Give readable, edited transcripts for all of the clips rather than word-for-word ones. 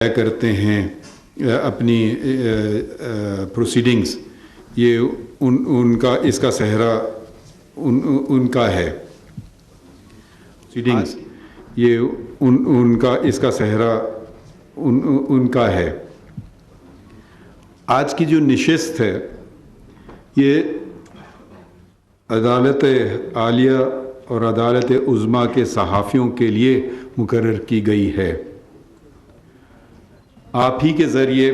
طے کرتے ہیں اپنی پروسیڈنگز، یہ ان کا اس کا صحرا ان کا ہے. پروسیڈنگز یہ ان کا اس کا صحرا ان کا ہے. آج کی جو نشست ہے یہ عدالت عالیہ اور عدالت عظمیٰ کے صحافیوں کے لیے مقرر کی گئی ہے. آپ ہی کے ذریعے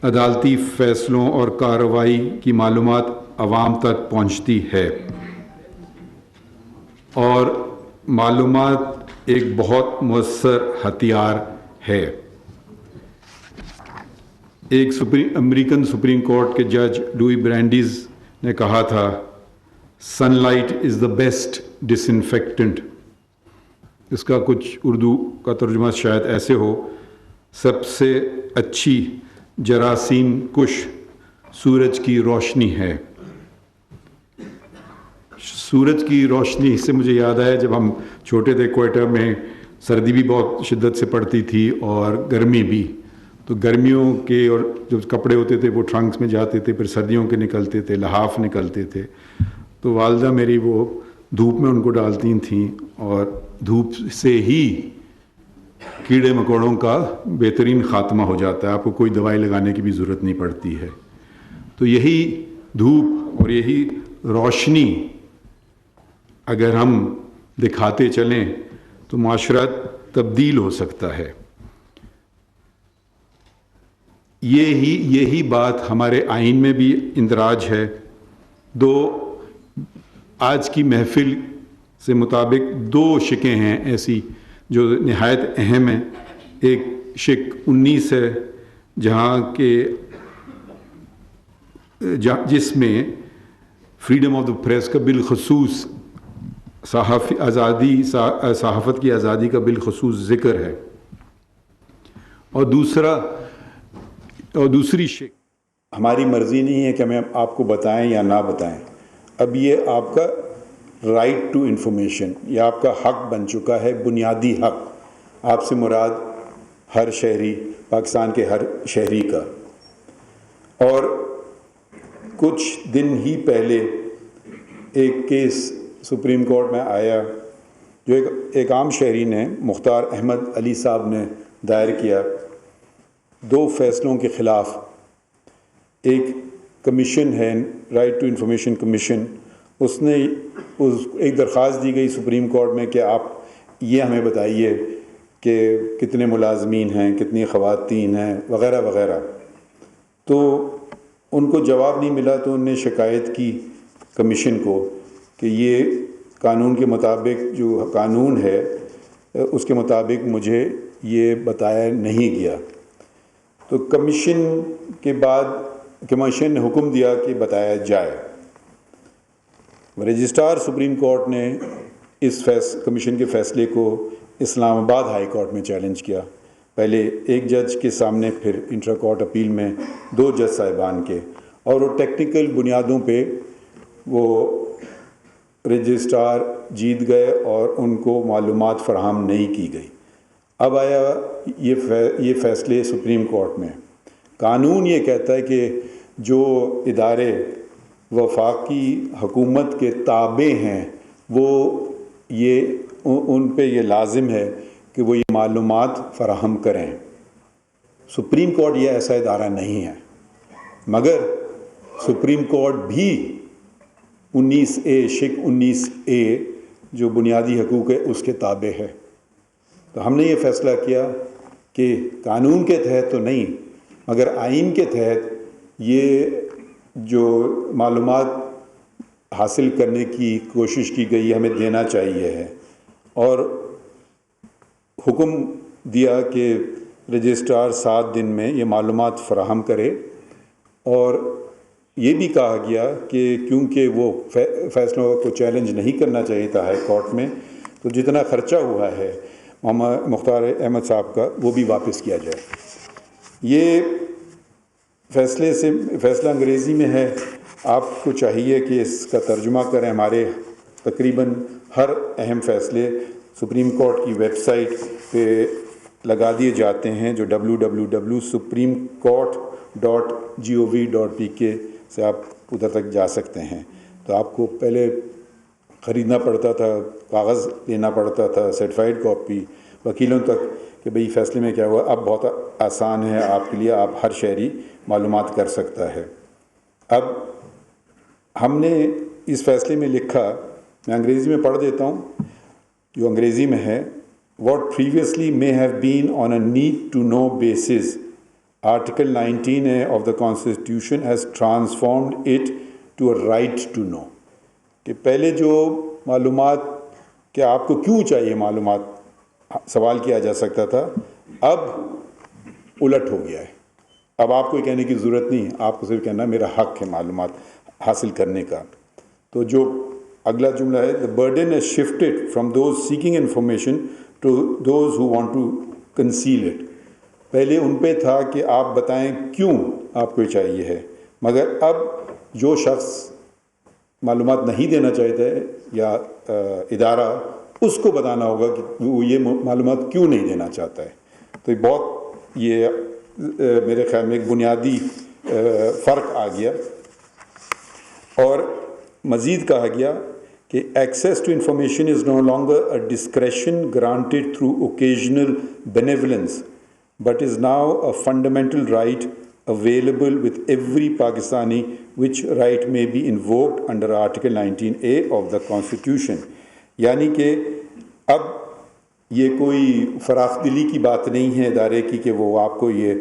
عدالتی فیصلوں اور کارروائی کی معلومات عوام تک پہنچتی ہے، اور معلومات ایک بہت مؤثر ہتھیار ہے. ایک امریکن سپریم کورٹ کے جج لوئی برانڈیز نے کہا تھا، sunlight is the best disinfectant. اس کا کچھ اردو کا ترجمہ شاید ایسے ہو، سب سے اچھی جراثیم کش سورج کی روشنی ہے. سورج کی روشنی سے مجھے یاد آیا جب ہم چھوٹے تھے کوئٹہ میں سردی بھی بہت شدت سے پڑتی تھی اور گرمی بھی، تو گرمیوں کے اور جو کپڑے ہوتے تھے وہ ٹرنکس میں جاتے تھے، پھر سردیوں کے نکلتے تھے، لحاف نکلتے تھے. تو والدہ میری وہ دھوپ میں ان کو ڈالتی تھیں، اور دھوپ سے ہی کیڑے مکوڑوں کا بہترین خاتمہ ہو جاتا ہے، آپ کو کوئی دوائی لگانے کی بھی ضرورت نہیں پڑتی ہے. تو یہی دھوپ اور یہی روشنی اگر ہم دکھاتے چلیں تو معاشرہ تبدیل ہو سکتا ہے. یہی بات ہمارے آئین میں بھی اندراج ہے. آج کی محفل سے مطابق 2 شقیں ہیں ایسی جو نہایت اہم ہیں. ایک شق 19 ہے جس میں فریڈم آف دا پریس کا بالخصوص صحافت کی آزادی کا بالخصوص ذکر ہے. اور دوسری شق ہماری مرضی نہیں ہے کہ ہمیں آپ کو بتائیں یا نہ بتائیں. اب یہ آپ کا رائٹ ٹو انفارمیشن، یہ آپ کا حق بن چکا ہے، بنیادی حق. آپ سے مراد ہر شہری، پاکستان کے ہر شہری کا. اور کچھ دن ہی پہلے ایک کیس سپریم کورٹ میں آیا جو ایک عام شہری نے، مختار احمد علی صاحب نے دائر کیا 2 فیصلوں کے خلاف. ایک کمیشن ہے رائٹ ٹو انفارمیشن کمیشن، اس نے ایک درخواست دی گئی سپریم کورٹ میں کہ آپ یہ ہمیں بتائیے کہ کتنے ملازمین ہیں، کتنی خواتین ہیں، وغیرہ وغیرہ. تو ان کو جواب نہیں ملا تو انہوں نے شکایت کی کمیشن کو کہ یہ قانون کے مطابق، جو قانون ہے اس کے مطابق مجھے یہ بتایا نہیں گیا. تو کمیشن نے حکم دیا کہ بتایا جائے. رجسٹرار سپریم کورٹ نے اس کمیشن کے فیصلے کو اسلام آباد ہائی کورٹ میں چیلنج کیا. پہلے ایک جج کے سامنے، پھر انٹرا کورٹ اپیل میں 2 جج صاحبان کے، اور وہ ٹیکنیکل بنیادوں پہ وہ رجسٹرار جیت گئے اور ان کو معلومات فراہم نہیں کی گئی. اب آیا یہ فیصلے سپریم کورٹ میں. قانون یہ کہتا ہے کہ جو ادارے وفاقی حکومت کے تابع ہیں وہ ان پہ یہ لازم ہے کہ وہ یہ معلومات فراہم کریں. سپریم کورٹ یہ ایسا ادارہ نہیں ہے، مگر سپریم کورٹ بھی 19A جو بنیادی حقوق ہے اس کے تابع ہے. تو ہم نے یہ فیصلہ کیا کہ قانون کے تحت تو نہیں مگر آئین کے تحت یہ جو معلومات حاصل کرنے کی کوشش کی گئی ہمیں دینا چاہیے ہے. اور حکم دیا کہ رجسٹرار 7 دن میں یہ معلومات فراہم کرے. اور یہ بھی کہا گیا کہ کیونکہ وہ فیصلوں کو چیلنج نہیں کرنا چاہیے تھا ہائی کورٹ میں، تو جتنا خرچہ ہوا ہے مختار احمد صاحب کا وہ بھی واپس کیا جائے. یہ فیصلہ انگریزی میں ہے. آپ کو چاہیے کہ اس کا ترجمہ کریں. ہمارے تقریباً ہر اہم فیصلے سپریم کورٹ کی ویب سائٹ پہ لگا دیے جاتے ہیں جو www.supremecourt.gov.pk سے آپ ادھر تک جا سکتے ہیں. تو آپ کو پہلے خریدنا پڑتا تھا, کاغذ لینا پڑتا تھا, سرٹیفائڈ کاپی وکیلوں تک کہ بھئی فیصلے میں کیا ہوا. اب بہت آسان ہے آپ کے لیے, آپ ہر شہری معلومات کر سکتا ہے. اب ہم نے اس فیصلے میں لکھا, میں انگریزی میں پڑھ دیتا ہوں جو انگریزی میں ہے. What previously may have been on a need to know basis, Article 19A of the Constitution has transformed it to a right to know. کہ پہلے جو معلومات کہ آپ کو کیوں چاہیے معلومات سوال کیا جا سکتا تھا, اب الٹ ہو گیا ہے. اب آپ کو کہنے کی ضرورت نہیں ہے, آپ کو صرف کہنا میرا حق ہے معلومات حاصل کرنے کا. تو جو اگلا جملہ ہے, the burden has shifted from those seeking information to those who want to conceal it. پہلے ان پہ تھا کہ آپ بتائیں کیوں آپ کو چاہیے ہے, مگر اب جو شخص معلومات نہیں دینا چاہتا ہے یا ادارہ, اس کو بتانا ہوگا کہ وہ یہ معلومات کیوں نہیں دینا چاہتا ہے. تو یہ میرے خیال میں ایک بنیادی فرق آ گیا. اور مزید کہا گیا کہ access to information is no longer a discretion granted through occasional benevolence but is now a fundamental right available with every Pakistani, which right may be invoked under Article 19A of the Constitution. یعنی کہ اب یہ کوئی فراخ دلی کی بات نہیں ہے ادارے کی کہ وہ آپ کو یہ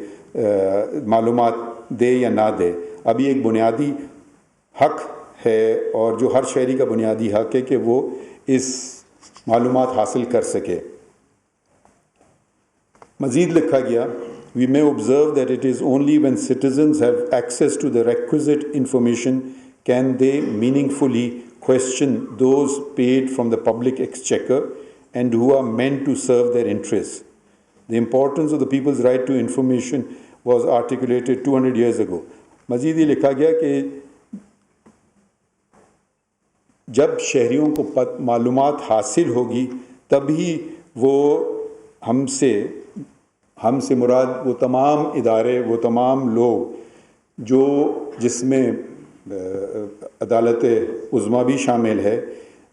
معلومات دے یا نہ دے. اب یہ ایک بنیادی حق ہے, اور جو ہر شہری کا بنیادی حق ہے کہ وہ اس معلومات حاصل کر سکے. مزید لکھا گیا, we may observe that it is only when citizens have access to the requisite information can they meaningfully question those paid from the public exchequer and who are meant to serve their interests. The importance of the people's right to information was articulated 200 years ago. مزید یہ لکھا گیا کہ جب شہریوں کو معلومات حاصل ہوگی تبھی وہ ہم سے مراد وہ تمام ادارے, وہ تمام لوگ جس میں عدالت عظمیٰ بھی شامل ہے,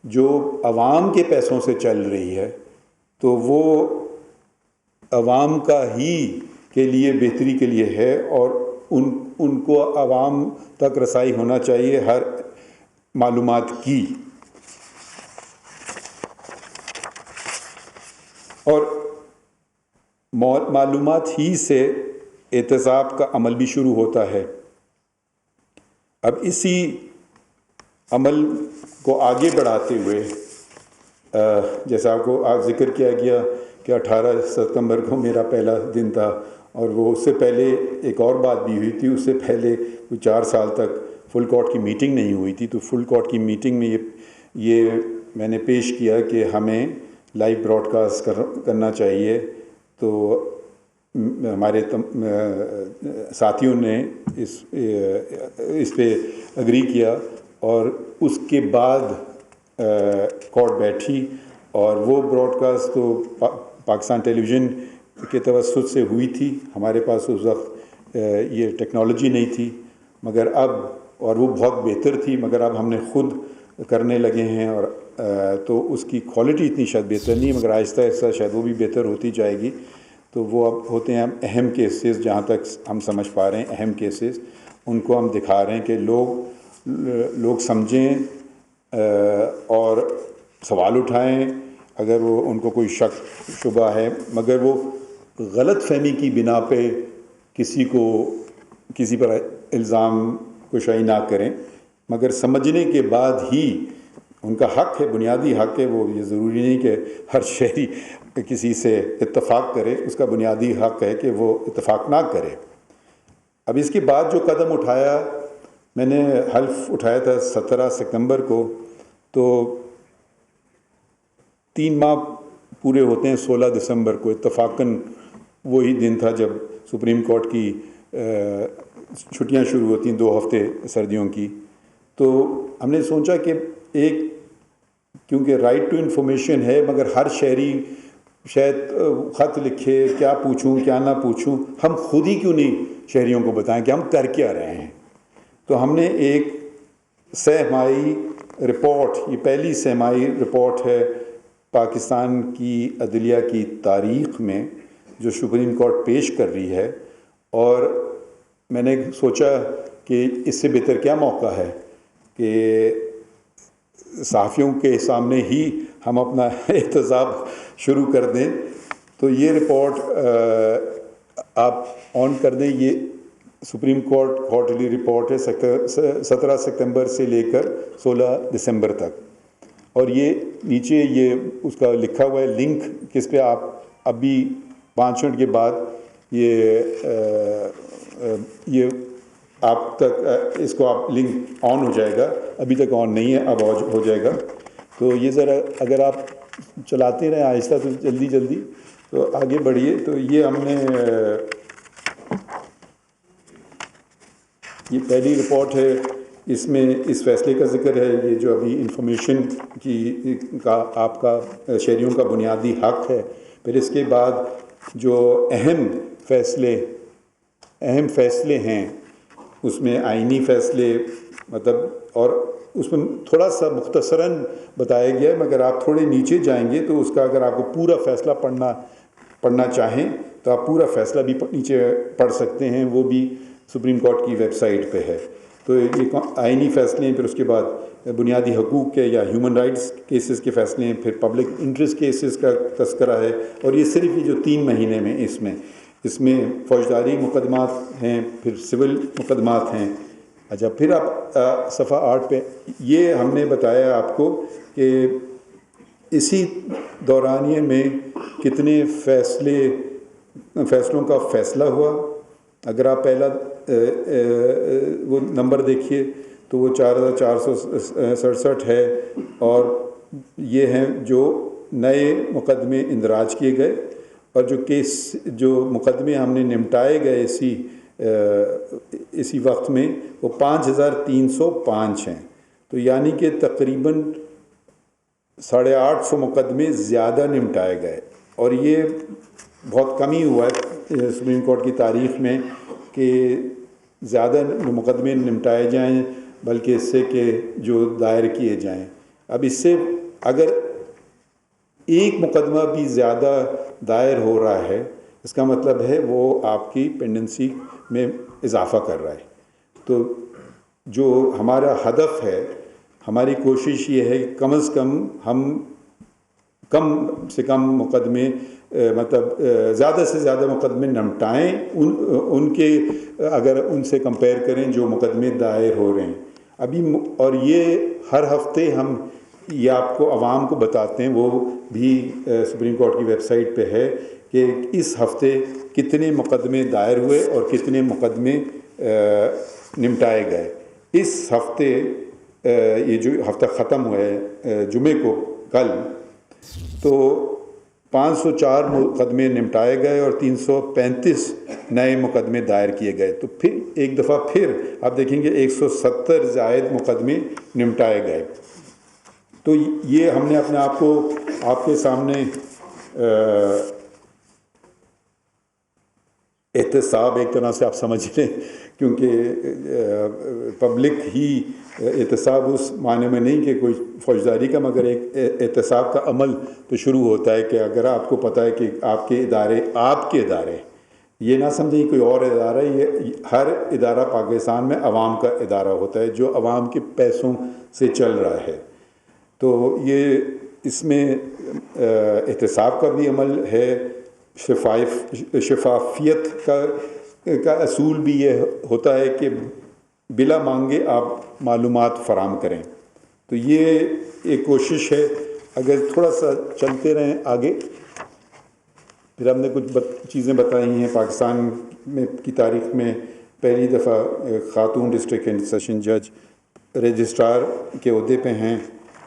جو عوام کے پیسوں سے چل رہی ہے, تو وہ عوام کا ہی کے لیے بہتری کے لیے ہے, اور ان کو عوام تک رسائی ہونا چاہیے ہر معلومات کی. اور معلومات ہی سے احتساب کا عمل بھی شروع ہوتا ہے. اب اسی عمل کو آگے بڑھاتے ہوئے جیسا آپ کو ذکر کیا گیا کہ 18 ستمبر کو میرا پہلا دن تھا, اور وہ اس سے پہلے ایک اور بات بھی ہوئی تھی. اس سے پہلے کوئی 4 سال تک فل کورٹ کی میٹنگ نہیں ہوئی تھی. تو فل کورٹ کی میٹنگ میں یہ میں نے پیش کیا کہ ہمیں لائیو براڈ کاسٹ کرنا چاہیے. تو ہمارے ساتھیوں نے اس پہ اگری کیا, اور اس کے بعد کورٹ بیٹھی, اور وہ براڈ کاسٹ تو پاکستان ٹیلی ویژن کے توسط سے ہوئی تھی. ہمارے پاس اس وقت یہ ٹیکنالوجی نہیں تھی, مگر اب, اور وہ بہت بہتر تھی, مگر اب ہم نے خود کرنے لگے ہیں, اور تو اس کی کوالٹی اتنی شاید بہتر نہیں, مگر آہستہ آہستہ شاید وہ بھی بہتر ہوتی جائے گی. تو وہ اب ہوتے ہیں اہم کیسز, جہاں تک ہم سمجھ پا رہے ہیں اہم کیسز, ان کو ہم دکھا رہے ہیں کہ لوگ سمجھیں اور سوال اٹھائیں اگر وہ ان کو کوئی شک شبہ ہے, مگر وہ غلط فہمی کی بنا پہ کسی پر الزام کشائی نہ کریں, مگر سمجھنے کے بعد ہی ان کا حق ہے, بنیادی حق ہے. وہ یہ ضروری نہیں کہ ہر شہری کسی سے اتفاق کرے, اس کا بنیادی حق ہے کہ وہ اتفاق نہ کرے. اب اس کے بعد جو قدم اٹھایا, میں نے حلف اٹھایا تھا 17 ستمبر کو, تو 3 ماہ پورے ہوتے ہیں 16 دسمبر کو. اتفاقاً وہی دن تھا جب سپریم کورٹ کی چھٹیاں شروع ہوتی ہیں 2 ہفتے سردیوں کی. تو ہم نے سوچا کہ کیونکہ رائٹ ٹو انفارمیشن ہے, مگر ہر شہری شاید خط لکھے کیا پوچھوں کیا نہ پوچھوں، ہم خود ہی کیوں نہیں شہریوں کو بتائیں کہ ہم کر کیا رہے ہیں. تو ہم نے ایک 6 ماہی رپورٹ، یہ پہلی 6 ماہی رپورٹ ہے پاکستان کی عدلیہ کی تاریخ میں جو سپریم کورٹ پیش کر رہی ہے. اور میں نے سوچا کہ اس سے بہتر کیا موقع ہے کہ صحافیوں کے سامنے ہی ہم اپنا احتساب شروع کر دیں. تو یہ رپورٹ آپ آن کر دیں، یہ سپریم کورٹ کوارٹرلی رپورٹ ہے 17 ستمبر سے لے کر 16 دسمبر تک. اور یہ نیچے یہ اس کا لکھا ہوا ہے لنک، کس پہ آپ ابھی 5 منٹ کے بعد یہ آپ تک اس کو آپ لنک آن ہو جائے گا. ابھی تک آن نہیں ہے، اب ہو جائے گا. تو یہ ذرا اگر آپ چلاتے رہیں آہستہ تو جلدی تو آگے بڑھیے. تو یہ ہم نے یہ پہلی رپورٹ ہے، اس میں اس فیصلے کا ذکر ہے، یہ جو ابھی انفارمیشن کا آپ کا شہریوں کا بنیادی حق ہے. پھر اس کے بعد جو اہم فیصلے ہیں اس میں آئینی فیصلے مطلب، اور اس میں تھوڑا سا مختصراً بتایا گیا ہے، مگر آپ تھوڑے نیچے جائیں گے تو اس کا اگر آپ کو پورا فیصلہ پڑھنا چاہیں تو آپ پورا فیصلہ بھی نیچے پڑھ سکتے ہیں، وہ بھی سپریم کورٹ کی ویب سائٹ پہ ہے. تو یہ آئینی فیصلے ہیں، پھر اس کے بعد بنیادی حقوق کے یا ہیومن رائٹس کیسز کے فیصلے ہیں، پھر پبلک انٹرسٹ کیسز کا تذکرہ ہے. اور یہ صرف یہ جو 3 مہینے میں اس میں فوجداری مقدمات ہیں، پھر سول مقدمات ہیں. اچھا، پھر آپ صفحہ 8 پہ یہ ہم نے بتایا آپ کو کہ اسی دورانیے میں کتنے فیصلوں کا فیصلہ ہوا. اگر آپ پہلا وہ نمبر دیکھیے تو وہ 4467 ہے، اور یہ ہیں جو نئے مقدمے اندراج کیے گئے. اور جو مقدمے ہم نے نمٹائے گئے اسی وقت میں وہ 5305 ہیں. تو یعنی کہ تقریباً 850 مقدمے زیادہ نمٹائے گئے. اور یہ بہت کمی ہوا ہے سپریم کورٹ کی تاریخ میں کہ زیادہ مقدمے نمٹائے جائیں بلکہ اس سے کہ جو دائر کیے جائیں. اب اس سے اگر ایک مقدمہ بھی زیادہ دائر ہو رہا ہے، اس کا مطلب ہے وہ آپ کی پینڈنسی میں اضافہ کر رہا ہے. تو جو ہمارا ہدف ہے، ہماری کوشش یہ ہے کہ کم از کم ہم کم سے کم مقدمے مطلب زیادہ سے زیادہ مقدمے نمٹائیں ان کے، اگر ان سے کمپیئر کریں جو مقدمے دائر ہو رہے ہیں ابھی. اور یہ ہر ہفتے ہم یہ آپ کو عوام کو بتاتے ہیں، وہ بھی سپریم کورٹ کی ویب سائٹ پہ ہے کہ اس ہفتے کتنے مقدمے دائر ہوئے اور کتنے مقدمے نمٹائے گئے. اس ہفتے یہ جو ہفتہ ختم ہوا ہے جمعے کو کل، تو 504 مقدمے نمٹائے گئے اور 335 نئے مقدمے دائر کیے گئے. تو پھر ایک دفعہ پھر آپ دیکھیں گے 170 زائد مقدمے نمٹائے گئے. تو یہ ہم نے اپنے آپ کو آپ کے سامنے احتساب ایک طرح سے آپ سمجھ لیں، کیونکہ پبلک ہی احتساب اس معنی میں نہیں کہ کوئی فوجداری کا، مگر ایک احتساب کا عمل تو شروع ہوتا ہے کہ اگر آپ کو پتہ ہے کہ آپ کے ادارے یہ نہ سمجھیں کوئی اور ادارہ، یہ ہر ادارہ پاکستان میں عوام کا ادارہ ہوتا ہے جو عوام کے پیسوں سے چل رہا ہے. تو یہ اس میں احتساب کا بھی عمل ہے، شفافیت کا اصول بھی یہ ہوتا ہے کہ بلا مانگے آپ معلومات فراہم کریں. تو یہ ایک کوشش ہے. اگر تھوڑا سا چلتے رہیں آگے، پھر ہم نے کچھ چیزیں بتائی ہیں. پاکستان کی تاریخ میں پہلی دفعہ خاتون ڈسٹرکٹ اینڈ سیشن جج رجسٹرار کے عہدے پہ ہیں،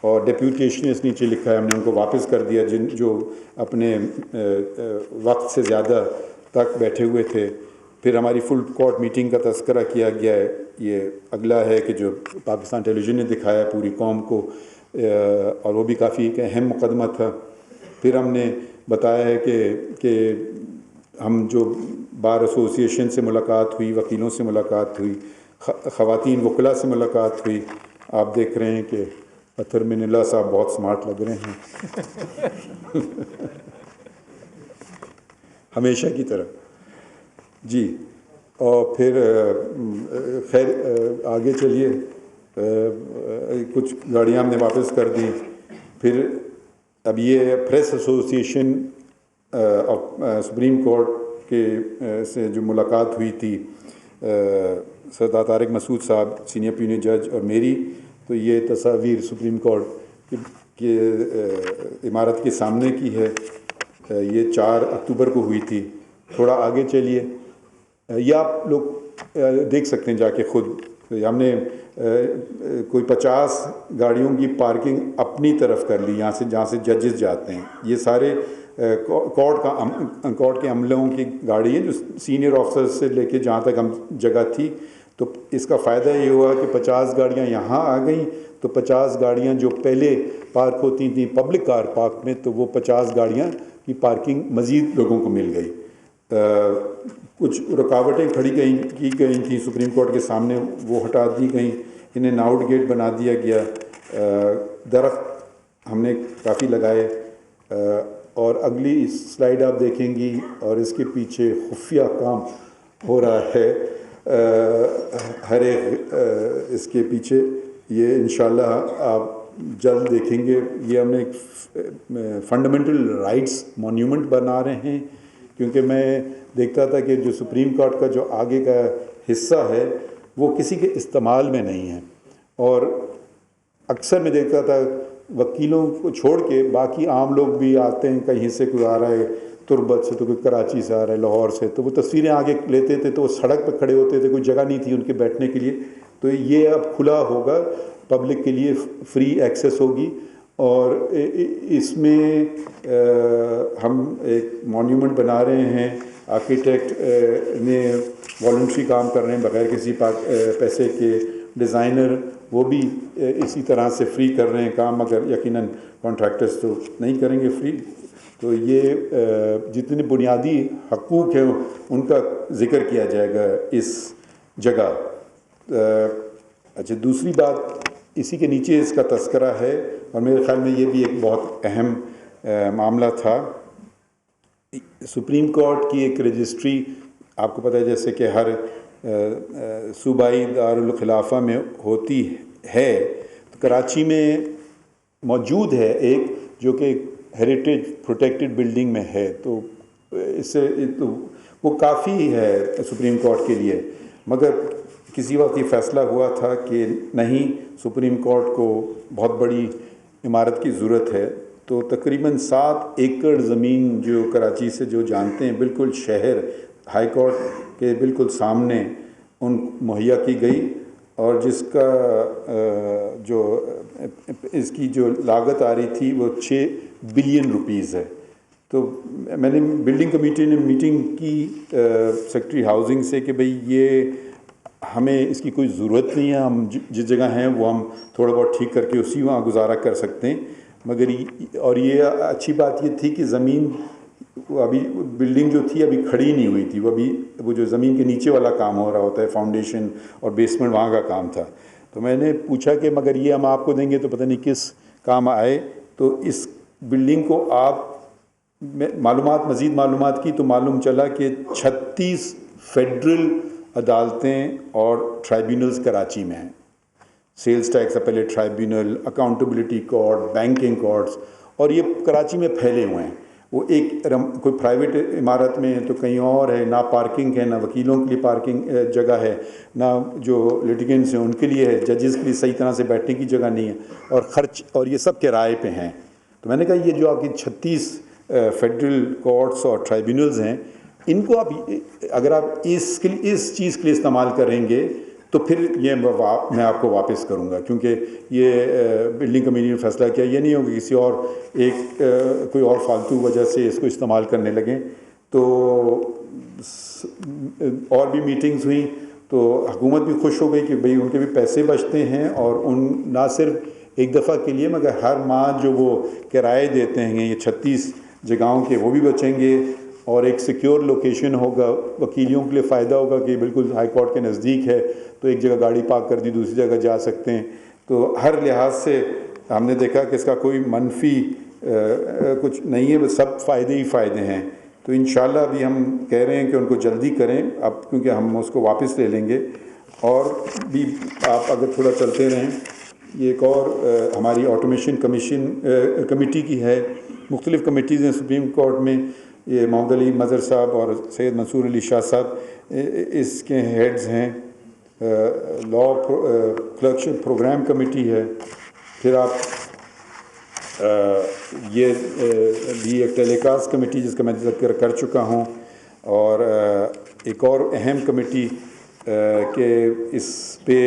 اور ڈیپوٹیشنز نیچے لکھا ہے، ہم نے ان کو واپس کر دیا جو اپنے وقت سے زیادہ تک بیٹھے ہوئے تھے. پھر ہماری فل کورٹ میٹنگ کا تذکرہ کیا گیا ہے. یہ اگلا ہے کہ جو پاکستان ٹیلی ویژن نے دکھایا پوری قوم کو، اور وہ بھی کافی ایک اہم مقدمہ تھا. پھر ہم نے بتایا ہے کہ ہم جو بار ایسوسیشن سے ملاقات ہوئی، وکیلوں سے ملاقات ہوئی، خواتین وکلاء سے ملاقات ہوئی، آپ دیکھ رہے ہیں کہ اطہر من اللہ صاحب بہت سمارٹ لگ رہے ہیں ہمیشہ کی طرح جی. اور پھر خیر آگے چلیے، کچھ گاڑیاں ہم نے واپس کر دیں. پھر اب یہ پریس ایسوسیشن سپریم کورٹ کے سے جو ملاقات ہوئی تھی سردار طارق مسعود صاحب سینئر پیونی جج اور میری، تو یہ تصاویر سپریم کورٹ کی عمارت کے سامنے کی ہے. یہ 4 اکتوبر کو ہوئی تھی. تھوڑا آگے چلیے، یہ آپ لوگ دیکھ سکتے ہیں جا کے خود. ہم نے کوئی 50 گاڑیوں کی پارکنگ اپنی طرف کر لی، جہاں سے ججز جاتے ہیں. یہ سارے کورٹ کے عملوں کی گاڑی ہے، جو سینئر آفیسر سے لے کے جہاں تک ہم جگہ تھی. تو اس کا فائدہ یہ ہوا کہ 50 گاڑیاں یہاں آ گئیں، تو 50 گاڑیاں جو پہلے پارک ہوتی تھیں پبلک کار پارک میں، تو وہ 50 گاڑیاں کی پارکنگ مزید لوگوں کو مل گئی. کچھ رکاوٹیں کھڑی کی گئی تھیں سپریم کورٹ کے سامنے، وہ ہٹا دی گئیں. انہیں آؤٹ گیٹ بنا دیا گیا. درخت ہم نے کافی لگائے. اور اگلی سلائیڈ آپ دیکھیں گی، اور اس کے پیچھے خفیہ کام ہو رہا ہے ہر ایک اس کے پیچھے. یہ انشاءاللہ آپ جلد دیکھیں گے. یہ ہم نے ایک فنڈامنٹل رائٹس مونیومنٹ بنا رہے ہیں، کیونکہ میں دیکھتا تھا کہ جو سپریم کورٹ کا جو آگے کا حصہ ہے وہ کسی کے استعمال میں نہیں ہے. اور اکثر میں دیکھتا تھا وکیلوں کو چھوڑ کے باقی عام لوگ بھی آتے ہیں، کہیں سے کوئی آ رہا ہے تربت سے، تو کوئی کراچی سے آ رہا ہے، لاہور سے، تو وہ تصویریں آگے لیتے تھے. تو وہ سڑک پہ کھڑے ہوتے تھے، کوئی جگہ نہیں تھی ان کے بیٹھنے کے لیے. تو یہ اب کھلا ہوگا پبلک کے لیے، فری ایکسیس ہوگی. اور اس میں ہم ایک مونیومنٹ بنا رہے ہیں. آرکیٹیکٹ نے والنٹری کام کر رہے ہیں بغیر کسی پیسے کے. ڈیزائنر وہ بھی اسی طرح سے فری کر رہے ہیں کام، مگر یقیناً کانٹریکٹرز تو نہیں کریں گے فری. تو یہ جتنے بنیادی حقوق ہیں ان کا ذکر کیا جائے گا اس جگہ. اچھا، دوسری بات اسی کے نیچے اس کا تذکرہ ہے، اور میرے خیال میں یہ بھی ایک بہت اہم معاملہ تھا. سپریم کورٹ کی ایک رجسٹری آپ کو پتہ ہے، جیسے کہ ہر صوبائی دارالخلافہ میں ہوتی ہے، تو کراچی میں موجود ہے ایک، جو کہ ہیریٹیج پروٹیکٹڈ بلڈنگ میں ہے. تو اس سے تو وہ کافی ہے سپریم کورٹ کے لیے. مگر کسی وقت یہ فیصلہ ہوا تھا کہ نہیں، سپریم کورٹ کو بہت بڑی عمارت کی ضرورت ہے. تو تقریباً 7 ایکڑ زمین جو کراچی سے جو جانتے ہیں بالکل شہر ہائی کورٹ کے بالکل سامنے ان مہیا کی گئی، اور جس کا جو اس کی جو لاگت آ رہی تھی وہ 6 بلین روپیز ہے. تو میں نے بلڈنگ کمیٹی نے میٹنگ کی سیکرٹری ہاؤسنگ سے کہ بھئی یہ ہمیں اس کی کوئی ضرورت نہیں ہے، ہم جس جگہ ہیں وہ ہم تھوڑا بہت ٹھیک کر کے اسی وہاں گزارا کر سکتے ہیں. مگر اور یہ اچھی بات یہ تھی کہ زمین ابھی بلڈنگ جو تھی ابھی کھڑی نہیں ہوئی تھی، وہ جو زمین کے نیچے والا کام ہو رہا ہوتا ہے، فاؤنڈیشن اور بیسمنٹ، وہاں کا کام تھا. تو میں نے پوچھا کہ مگر یہ ہم آپ کو دیں گے تو پتہ نہیں کس کام آئے. تو اس بلڈنگ کو آپ مزید معلومات کی تو معلوم چلا کہ 36 فیڈرل عدالتیں اور ٹرائبیونلز کراچی میں ہیں. Sales tax appellate tribunal, accountability court, banking courts, اور یہ کراچی میں پھیلے ہوئے ہیں. وہ ایک کوئی پرائیویٹ عمارت میں ہے تو کہیں اور ہے، نہ پارکنگ ہے، نہ وکیلوں کے لیے پارکنگ جگہ ہے، نہ جو لیٹیگنٹس ہیں ان کے لیے ہے، ججز کے لیے صحیح طرح سے بیٹھنے کی جگہ نہیں ہے، اور خرچ، اور یہ سب کرائے پہ ہیں. تو میں نے کہا یہ جو آپ کی 36 فیڈرل کورٹس اور ٹرائبیونلز ہیں، ان کو آپ اگر آپ اس چیز کے لیے استعمال کریں گے تو پھر یہ میں آپ کو واپس کروں گا، کیونکہ یہ بلڈنگ کمیٹی نے فیصلہ کیا یہ نہیں ہوگا کسی اور کوئی اور فالتو وجہ سے اس کو استعمال کرنے لگیں. تو اور بھی میٹنگز ہوئیں تو حکومت بھی خوش ہو گئی کہ بھئی ان کے بھی پیسے بچتے ہیں، اور ان نہ صرف ایک دفعہ کے لیے مگر ہر ماہ جو وہ کرائے دیتے ہیں، یہ 36 جگہوں کے وہ بھی بچیں گے، اور ایک سیکیور لوکیشن ہوگا، وکیلوں کے لیے فائدہ ہوگا کہ بالکل ہائی کورٹ کے نزدیک ہے تو ایک جگہ گاڑی پارک کر دی دوسری جگہ جا سکتے ہیں۔ تو ہر لحاظ سے ہم نے دیکھا کہ اس کا کوئی منفی کچھ نہیں ہے، بس سب فائدے ہی فائدے ہیں۔ تو انشاءاللہ ابھی ہم کہہ رہے ہیں کہ ان کو جلدی کریں اب، کیونکہ ہم اس کو واپس لے لیں گے۔ اور بھی آپ اگر تھوڑا چلتے رہیں، یہ ایک اور ہماری آٹومیشن کمیٹی کی ہے، مختلف کمیٹیز ہیں سپریم کورٹ میں، یہ محمد علی مظہر صاحب اور سید منصور علی شاہ صاحب اس کے ہیڈز ہیں۔ لا کلرکشپ پروگرام کمیٹی ہے، پھر آپ یہ بھی ایک ٹیلی کاسٹ کمیٹی جس کا میں ذکر کر چکا ہوں، اور ایک اور اہم کمیٹی کہ اس پہ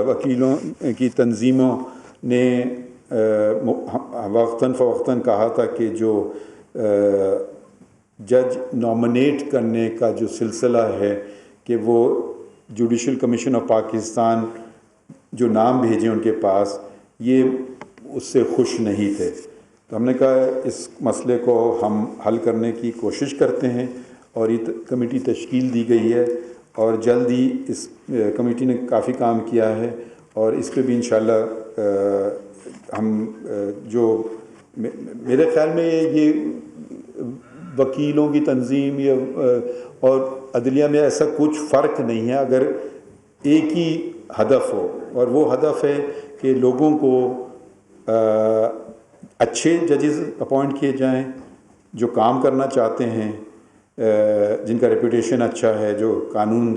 وکیلوں کی تنظیموں نے وقتاً فوقتاً کہا تھا کہ جو جج نامنیٹ کرنے کا جو سلسلہ ہے کہ وہ جوڈیشل کمیشن آف پاکستان جو نام بھیجیں ان کے پاس، یہ اس سے خوش نہیں تھے۔ تو ہم نے کہا اس مسئلے کو ہم حل کرنے کی کوشش کرتے ہیں، اور یہ کمیٹی تشکیل دی گئی ہے، اور جلد ہی اس کمیٹی نے کافی کام کیا ہے، اور اس پہ بھی انشاءاللہ ہم جو میرے خیال میں یہ وکیلوں کی تنظیم یا اور عدلیہ میں ایسا کچھ فرق نہیں ہے اگر ایک ہی ہدف ہو، اور وہ ہدف ہے کہ لوگوں کو اچھے ججز اپوائنٹ کیے جائیں جو کام کرنا چاہتے ہیں، جن کا ریپوٹیشن اچھا ہے، جو قانون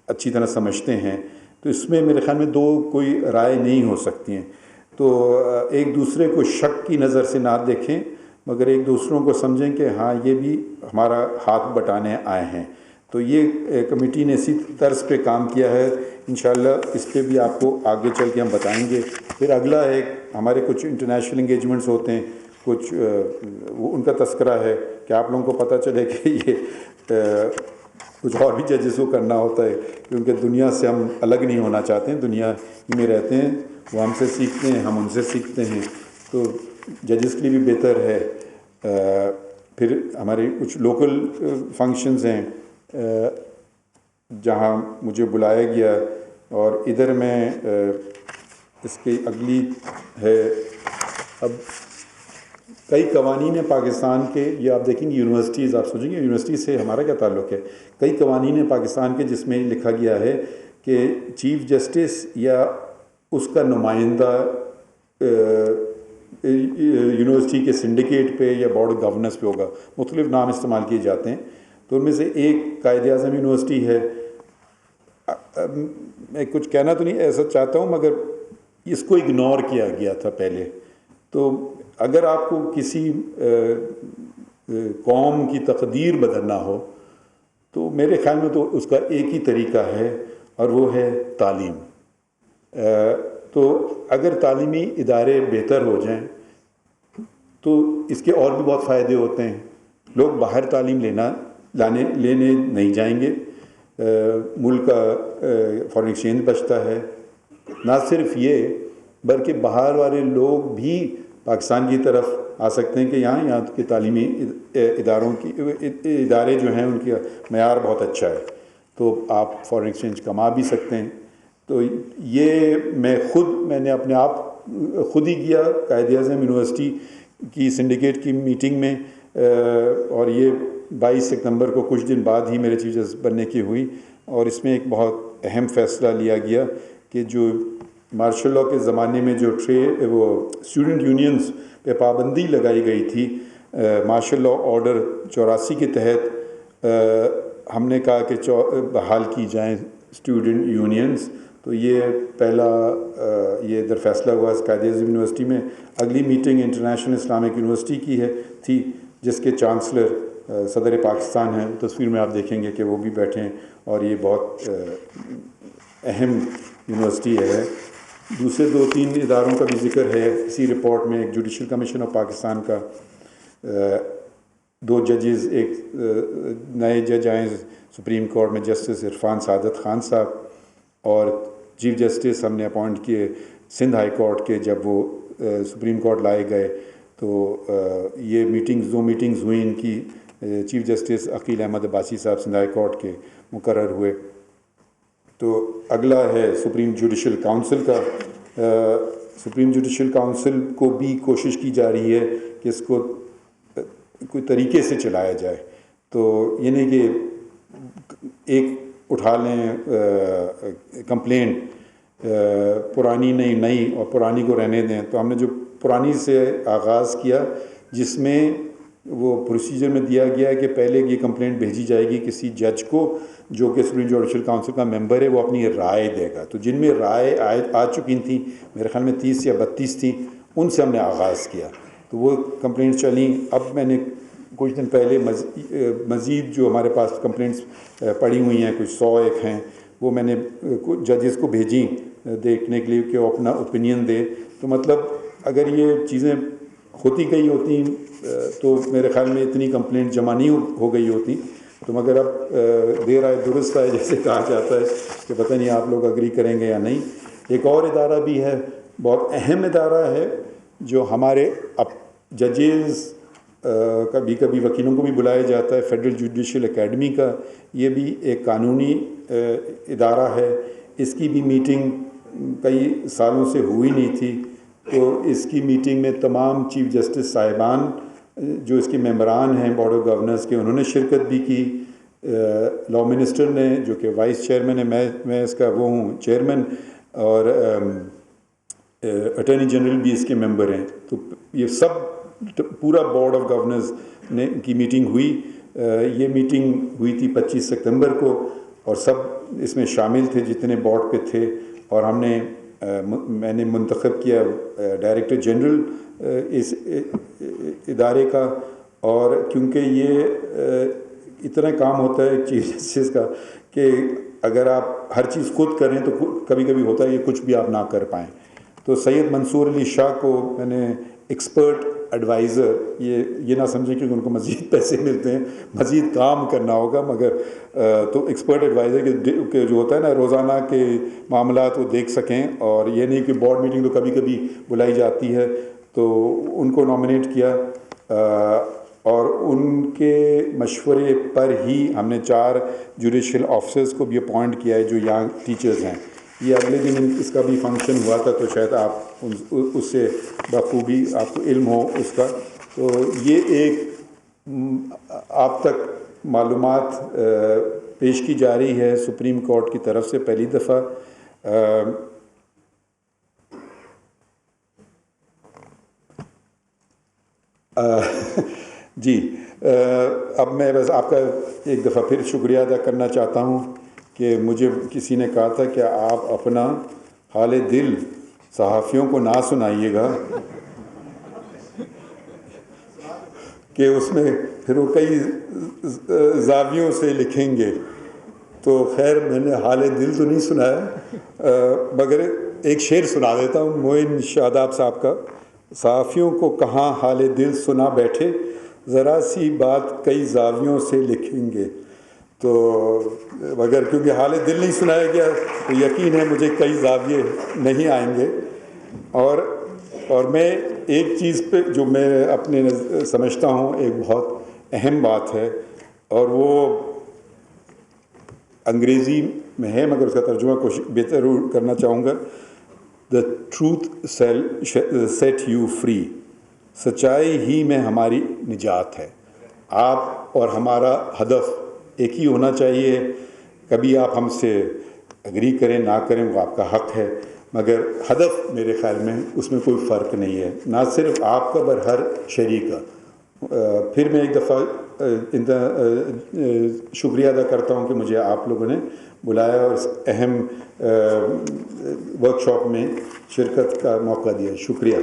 اچھی طرح سمجھتے ہیں۔ تو اس میں میرے خیال میں دو کوئی رائے نہیں ہو سکتی ہیں۔ تو ایک دوسرے کو شک کی نظر سے نہ دیکھیں، مگر ایک دوسروں کو سمجھیں کہ ہاں یہ بھی ہمارا ہاتھ بٹانے آئے ہیں۔ تو یہ کمیٹی نے اسی طرز پہ کام کیا ہے، انشاءاللہ اس پہ بھی آپ کو آگے چل کے ہم بتائیں گے۔ پھر اگلا ایک ہمارے کچھ انٹرنیشنل انگیجمنٹس ہوتے ہیں، کچھ ان کا تذکرہ ہے کہ آپ لوگوں کو پتہ چلے کہ یہ کچھ اور بھی ججز کو کرنا ہوتا ہے، کیونکہ دنیا سے ہم الگ نہیں ہونا چاہتے ہیں، دنیا میں رہتے ہیں، وہ ہم سے سیکھتے ہیں، ہم ان سے سیکھتے ہیں، تو ججز کے لیے بھی بہتر ہے۔ پھر ہمارے کچھ لوکل فنکشنز ہیں جہاں مجھے بلایا گیا، اور ادھر میں اس کی اگلی ہے، اب کئی قوانین ہیں پاکستان کے، یہ آپ دیکھیں گے یونیورسٹیز، آپ سوچیں گے یونیورسٹی سے ہمارا کیا تعلق ہے۔ کئی قوانین ہیں پاکستان کے جس میں لکھا گیا ہے کہ چیف جسٹس یا اس کا نمائندہ یونیورسٹی کے سنڈیکیٹ پہ یا بورڈ آف گورننس پہ ہوگا، مختلف نام استعمال کیے جاتے ہیں۔ تو ان میں سے ایک قائد اعظم یونیورسٹی ہے۔ میں کچھ کہنا تو نہیں ایسا چاہتا ہوں، مگر اس کو اگنور کیا گیا تھا پہلے۔ تو اگر آپ کو کسی قوم کی تقدیر بدلنا ہو تو میرے خیال میں تو اس کا ایک ہی طریقہ ہے، اور وہ ہے تعلیم۔ تو اگر تعلیمی ادارے بہتر ہو جائیں تو اس کے اور بھی بہت فائدے ہوتے ہیں۔ لوگ باہر تعلیم لینے نہیں جائیں گے، ملک کا فارن ایکسچینج بچتا ہے، نہ صرف یہ بلکہ باہر والے لوگ بھی پاکستان کی طرف آ سکتے ہیں کہ یہاں کے تعلیمی ادارے جو ہیں ان کا معیار بہت اچھا ہے، تو آپ فارن ایکسچینج کما بھی سکتے ہیں۔ تو یہ میں نے اپنے آپ خود ہی کیا قائد اعظم یونیورسٹی کی سنڈیکیٹ کی میٹنگ میں، اور یہ 22 ستمبر کو کچھ دن بعد ہی میرے چیف جسٹس بننے کی ہوئی، اور اس میں ایک بہت اہم فیصلہ لیا گیا کہ جو مارشل لاء کے زمانے میں جو وہ اسٹوڈنٹ یونینز پہ پابندی لگائی گئی تھی مارشل لاء آرڈر 84 کے تحت، ہم نے کہا کہ بحال کی جائیں اسٹوڈنٹ یونینز۔ تو یہ پہلا یہ ادھر فیصلہ ہوا اس قائد اعظم یونیورسٹی میں۔ اگلی میٹنگ انٹرنیشنل اسلامک یونیورسٹی کی تھی جس کے چانسلر صدر پاکستان ہیں، تصویر میں آپ دیکھیں گے کہ وہ بھی بیٹھے ہیں، اور یہ بہت اہم یونیورسٹی ہے۔ دوسرے 2-3 اداروں کا بھی ذکر ہے اسی رپورٹ میں، ایک جوڈیشل کمیشن آف پاکستان کا، 2 ججز، ایک نئے جج آئے سپریم کورٹ میں جسٹس عرفان سعادت خان صاحب، اور چیف جسٹس ہم نے اپوائنٹ کیے سندھ ہائی کورٹ کے جب وہ سپریم کورٹ لائے گئے، تو یہ میٹنگز 2 میٹنگز ہوئیں ان کی، چیف جسٹس عقیل احمد عباسی صاحب سندھ ہائی کورٹ کے مقرر ہوئے۔ تو اگلا ہے سپریم جوڈیشل کونسل کا۔ سپریم جوڈیشل کونسل کو بھی کوشش کی جا رہی ہے کہ اس کو کوئی طریقے سے چلایا جائے، تو یہ نہیں کہ ایک اٹھا لیں کمپلینٹ پرانی نہیں نئی اور پرانی کو رہنے دیں۔ تو ہم نے جو پرانی سے آغاز کیا، جس میں وہ پروسیجر میں دیا گیا ہے کہ پہلے یہ کمپلینٹ بھیجی جائے گی کسی جج کو جو کہ سپریم جوڈیشل کونسل کا ممبر ہے، وہ اپنی رائے دے گا۔ تو جن میں رائے آ چکی تھیں، میرے خیال میں 30 یا 32 تھیں، ان سے ہم نے آغاز کیا، تو وہ کمپلینٹ چلیں۔ اب میں نے کچھ دن پہلے مزید جو ہمارے پاس کمپلینٹس پڑی ہوئی ہیں، کچھ 101 ہیں، وہ میں نے ججز کو بھیجیں دیکھنے کے لیے کہ وہ اپنا اوپینین دے۔ تو مطلب اگر یہ چیزیں ہوتی گئی ہوتی تو میرے خیال میں اتنی کمپلینٹ جمع نہیں ہو گئی ہوتی۔ تو مگر اب دیر آئے درست آئے جیسے کہا جاتا ہے کہ پتہ نہیں آپ لوگ اگری کریں گے یا نہیں۔ ایک اور ادارہ بھی ہے، بہت اہم ادارہ ہے، جو ہمارے اب ججز کبھی کبھی وکیلوں کو بھی بلایا جاتا ہے، فیڈرل جوڈیشل اکیڈمی کا، یہ بھی ایک قانونی ادارہ ہے۔ اس کی بھی میٹنگ کئی سالوں سے ہوئی نہیں تھی، تو اس کی میٹنگ میں تمام چیف جسٹس صاحبان جو اس کے ممبران ہیں بورڈ آف گورنرز کے، انہوں نے شرکت بھی کی۔ لا منسٹر نے، جو کہ وائس چیئرمین ہے، میں اس کا وہ ہوں چیئرمین، اور اٹارنی جنرل بھی اس کے ممبر ہیں۔ تو یہ سب پورا بورڈ آف گورنرز نے کی میٹنگ ہوئی۔ یہ میٹنگ ہوئی تھی 25 ستمبر کو، اور سب اس میں شامل تھے جتنے بورڈ پہ تھے، اور میں نے منتخب کیا ڈائریکٹر جنرل اس ادارے کا۔ اور کیونکہ یہ اتنا کام ہوتا ہے چیف جسٹس کا کہ اگر آپ ہر چیز خود کریں تو کبھی کبھی ہوتا ہے کہ کچھ بھی آپ نہ کر پائیں، تو سید منصور علی شاہ کو میں نے ایکسپرٹ ایڈوائزر، یہ نہ سمجھیں کہ ان کو مزید پیسے ملتے ہیں، مزید کام کرنا ہوگا، مگر تو ایکسپرٹ ایڈوائزر کے جو ہوتا ہے نا روزانہ کے معاملات وہ دیکھ سکیں، اور یہ نہیں کہ بورڈ میٹنگ تو کبھی کبھی بلائی جاتی ہے، تو ان کو نامنیٹ کیا، اور ان کے مشورے پر ہی ہم نے 4 جوڈیشل آفیسرز کو بھی اپوائنٹ کیا ہے جو یہاں ٹیچرز ہیں۔ یہ اگلے دن اس کا بھی فنکشن ہوا تھا، تو شاید آپ اس سے بخوبی آپ کو علم ہو اس کا۔ تو یہ ایک آپ تک معلومات پیش کی جا رہی ہے سپریم کورٹ کی طرف سے پہلی دفعہ۔ جی، اب میں بس آپ کا ایک دفعہ پھر شکریہ ادا کرنا چاہتا ہوں کہ مجھے کسی نے کہا تھا کہ آپ اپنا حال دل صحافیوں کو نہ سنائیے گا کہ اس میں پھر وہ کئی زاویوں سے لکھیں گے۔ تو خیر میں نے حال دل تو نہیں سنایا، مگر ایک شعر سنا دیتا ہوں معین شاداب صاحب کا۔ صحافیوں کو کہاں حال دل سنا بیٹھے، ذرا سی بات کئی زاویوں سے لکھیں گے۔ تو مگر کیونکہ حال دل نہیں سنایا گیا تو یقین ہے مجھے کئی زاویے نہیں آئیں گے۔ اور میں ایک چیز پہ جو میں اپنے سمجھتا ہوں ایک بہت اہم بات ہے، اور وہ انگریزی میں ہے مگر اس کا ترجمہ کوشش بہتر کرنا چاہوں گا۔ The truth shall set you free۔ سچائی ہی میں ہماری نجات ہے۔ آپ اور ہمارا ہدف ایک ہی ہونا چاہیے۔ کبھی آپ ہم سے اگری کریں نہ کریں وہ آپ کا حق ہے، مگر ہدف میرے خیال میں اس میں کوئی فرق نہیں ہے، نہ صرف آپ کا بل ہر شہری کا۔ پھر میں ایک دفعہ شکریہ ادا کرتا ہوں کہ مجھے آپ لوگوں نے بلایا اور اس اہم ورکشاپ میں شرکت کا موقع دیا۔ شکریہ۔